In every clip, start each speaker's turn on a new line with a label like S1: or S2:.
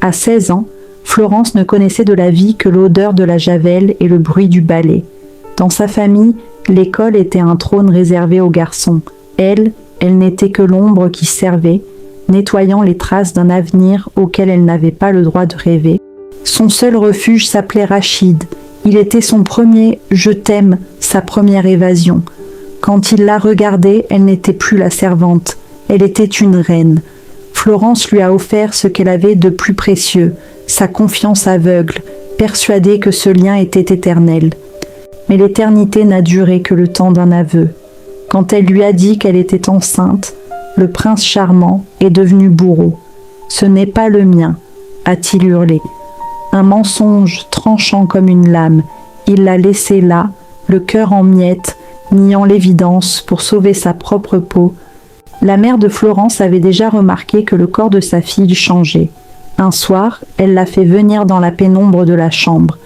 S1: À 16 ans, Florence ne connaissait de la vie que l'odeur de la javel et le bruit du balai. Dans sa famille, l'école était un trône réservé aux garçons. Elle n'était que l'ombre qui servait, nettoyant les traces d'un avenir auquel elle n'avait pas le droit de rêver. Son seul refuge s'appelait Rachid. Il était son premier « je t'aime », sa première évasion. Quand il la regardait, elle n'était plus la servante. Elle était une reine. Florence lui a offert ce qu'elle avait de plus précieux, sa confiance aveugle, persuadée que ce lien était éternel. Mais l'éternité n'a duré que le temps d'un aveu. Quand elle lui a dit qu'elle était enceinte, le prince charmant est devenu bourreau. « Ce n'est pas le mien », a-t-il hurlé. Un mensonge tranchant comme une lame, il l'a laissé là, le cœur en miettes, niant l'évidence pour sauver sa propre peau. La mère de Florence avait déjà remarqué que le corps de sa fille changeait. Un soir, elle l'a fait venir dans la pénombre de la chambre.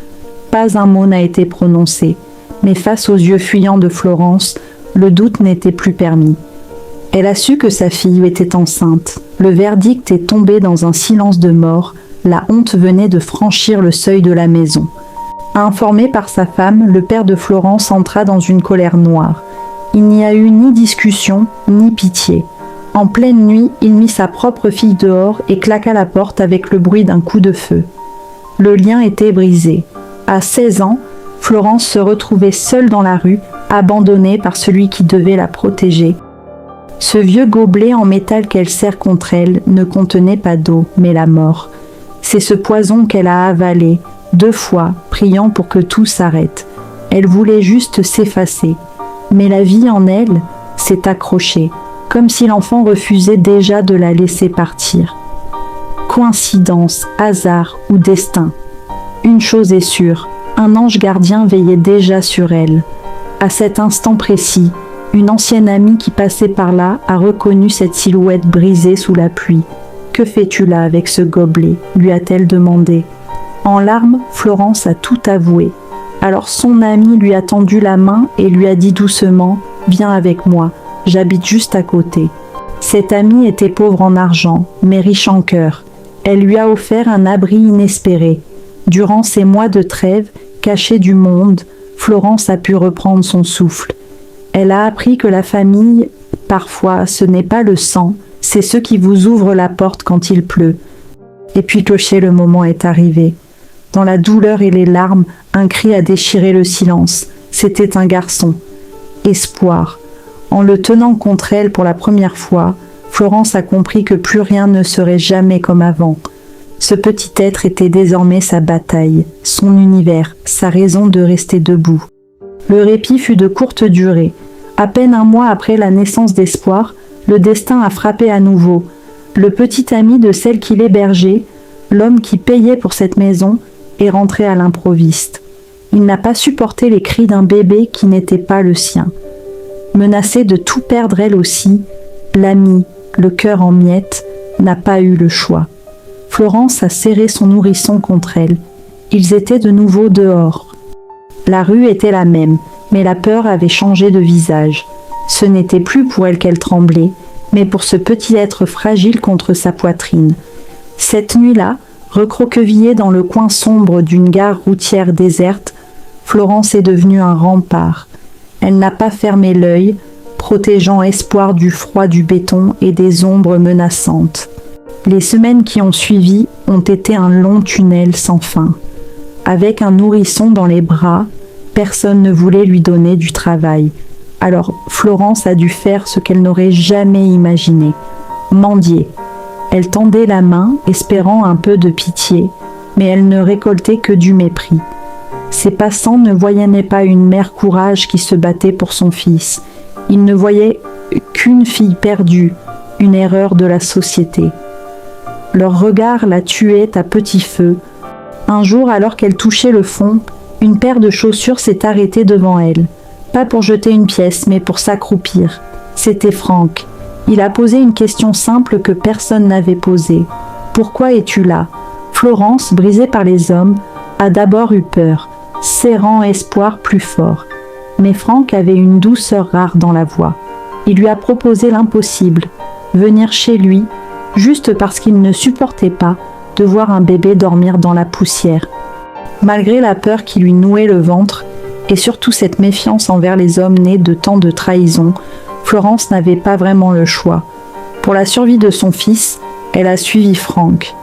S1: Pas un mot n'a été prononcé, mais face aux yeux fuyants de Florence, le doute n'était plus permis. Elle a su que sa fille était enceinte. Le verdict est tombé dans un silence de mort. La honte venait de franchir le seuil de la maison. Informé par sa femme, le père de Florence entra dans une colère noire. Il n'y a eu ni discussion, ni pitié. En pleine nuit, il mit sa propre fille dehors et claqua la porte avec le bruit d'un coup de feu. Le lien était brisé. À 16 ans, Florence se retrouvait seule dans la rue, abandonnée par celui qui devait la protéger. Ce vieux gobelet en métal qu'elle serre contre elle ne contenait pas d'eau, mais la mort. C'est ce poison qu'elle a avalé, 2 fois, priant pour que tout s'arrête. Elle voulait juste s'effacer. Mais la vie en elle s'est accrochée, comme si l'enfant refusait déjà de la laisser partir. Coïncidence, hasard ou destin. Une chose est sûre, un ange gardien veillait déjà sur elle. À cet instant précis, une ancienne amie qui passait par là a reconnu cette silhouette brisée sous la pluie. « Que fais-tu là avec ce gobelet ?» lui a-t-elle demandé. En larmes, Florence a tout avoué. Alors son amie lui a tendu la main et lui a dit doucement « Viens avec moi, j'habite juste à côté ». Cette amie était pauvre en argent, mais riche en cœur. Elle lui a offert un abri inespéré. Durant ces mois de trêve, cachée du monde, Florence a pu reprendre son souffle. Elle a appris que la famille, parfois, ce n'est pas le sang, c'est ceux qui vous ouvrent la porte quand il pleut. Et puis clocher, le moment est arrivé. Dans la douleur et les larmes, un cri a déchiré le silence. C'était un garçon. Espoir. En le tenant contre elle pour la première fois, Florence a compris que plus rien ne serait jamais comme avant. Ce petit être était désormais sa bataille, son univers, sa raison de rester debout. Le répit fut de courte durée. À peine un mois après la naissance d'Espoir, le destin a frappé à nouveau. Le petit ami de celle qui l'hébergeait, l'homme qui payait pour cette maison, est rentré à l'improviste. Il n'a pas supporté les cris d'un bébé qui n'était pas le sien. Menacée de tout perdre elle aussi, l'amie, le cœur en miettes, n'a pas eu le choix. Florence a serré son nourrisson contre elle. Ils étaient de nouveau dehors. La rue était la même, mais la peur avait changé de visage. Ce n'était plus pour elle qu'elle tremblait, mais pour ce petit être fragile contre sa poitrine. Cette nuit-là, recroquevillée dans le coin sombre d'une gare routière déserte, Florence est devenue un rempart. Elle n'a pas fermé l'œil, protégeant Espoir du froid du béton et des ombres menaçantes. Les semaines qui ont suivi ont été un long tunnel sans fin. Avec un nourrisson dans les bras, personne ne voulait lui donner du travail. Alors Florence a dû faire ce qu'elle n'aurait jamais imaginé, mendier. Elle tendait la main, espérant un peu de pitié, mais elle ne récoltait que du mépris. Ses passants ne voyaient pas une mère courage qui se battait pour son fils. Ils ne voyaient qu'une fille perdue, une erreur de la société. Leur regard la tuait à petit feu. Un jour, alors qu'elle touchait le fond, une paire de chaussures s'est arrêtée devant elle. Pas pour jeter une pièce, mais pour s'accroupir. C'était Franck. Il a posé une question simple que personne n'avait posée. « Pourquoi es-tu là ?» Florence, brisée par les hommes, a d'abord eu peur, serrant Espoir plus fort. Mais Franck avait une douceur rare dans la voix. Il lui a proposé l'impossible, venir chez lui, juste parce qu'il ne supportait pas de voir un bébé dormir dans la poussière. Malgré la peur qui lui nouait le ventre, et surtout cette méfiance envers les hommes nés de tant de trahisons, Florence n'avait pas vraiment le choix. Pour la survie de son fils, elle a suivi Franck.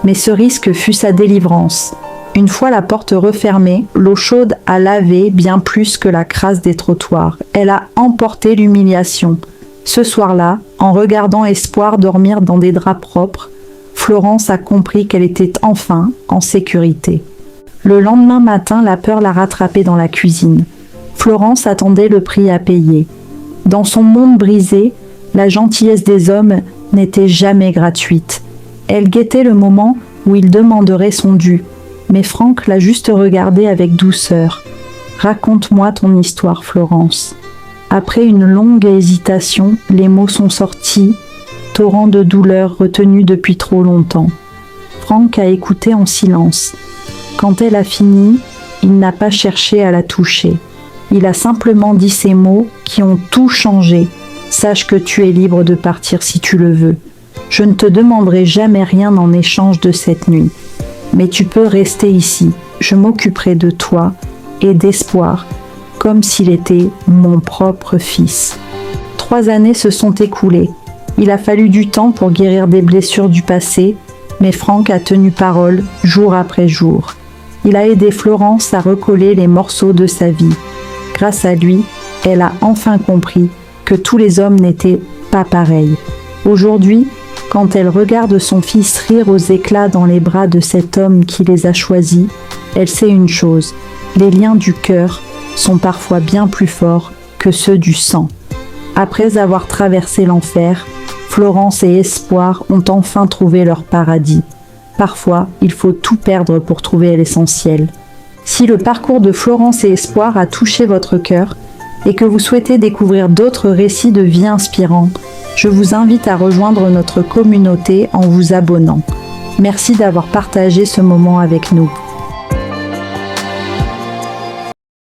S1: Mais ce risque fut sa délivrance. Une fois la porte refermée, l'eau chaude a lavé bien plus que la crasse des trottoirs. Elle a emporté l'humiliation. Ce soir-là, en regardant Espoir dormir dans des draps propres, Florence a compris qu'elle était enfin en sécurité. Le lendemain matin, la peur l'a rattrapée dans la cuisine. Florence attendait le prix à payer. Dans son monde brisé, la gentillesse des hommes n'était jamais gratuite. Elle guettait le moment où il demanderait son dû. Mais Franck l'a juste regardée avec douceur. « Raconte-moi ton histoire, Florence. » Après une longue hésitation, les mots sont sortis, torrent de douleur retenu depuis trop longtemps. Franck a écouté en silence. Quand elle a fini, il n'a pas cherché à la toucher. Il a simplement dit ces mots qui ont tout changé. « Sache que tu es libre de partir si tu le veux. Je ne te demanderai jamais rien en échange de cette nuit. Mais tu peux rester ici. Je m'occuperai de toi et d'Espoir, comme s'il était mon propre fils. » 3 années se sont écoulées. Il a fallu du temps pour guérir des blessures du passé, mais Franck a tenu parole jour après jour. Il a aidé Florence à recoller les morceaux de sa vie. Grâce à lui, elle a enfin compris que tous les hommes n'étaient pas pareils. Aujourd'hui, quand elle regarde son fils rire aux éclats dans les bras de cet homme qui les a choisis, elle sait une chose, les liens du cœur sont parfois bien plus forts que ceux du sang. Après avoir traversé l'enfer, Florence et Espoir ont enfin trouvé leur paradis. Parfois, il faut tout perdre pour trouver l'essentiel. Si le parcours de Florence et Espoir a touché votre cœur et que vous souhaitez découvrir d'autres récits de vie inspirants, je vous invite à rejoindre notre communauté en vous abonnant. Merci d'avoir partagé ce moment avec nous.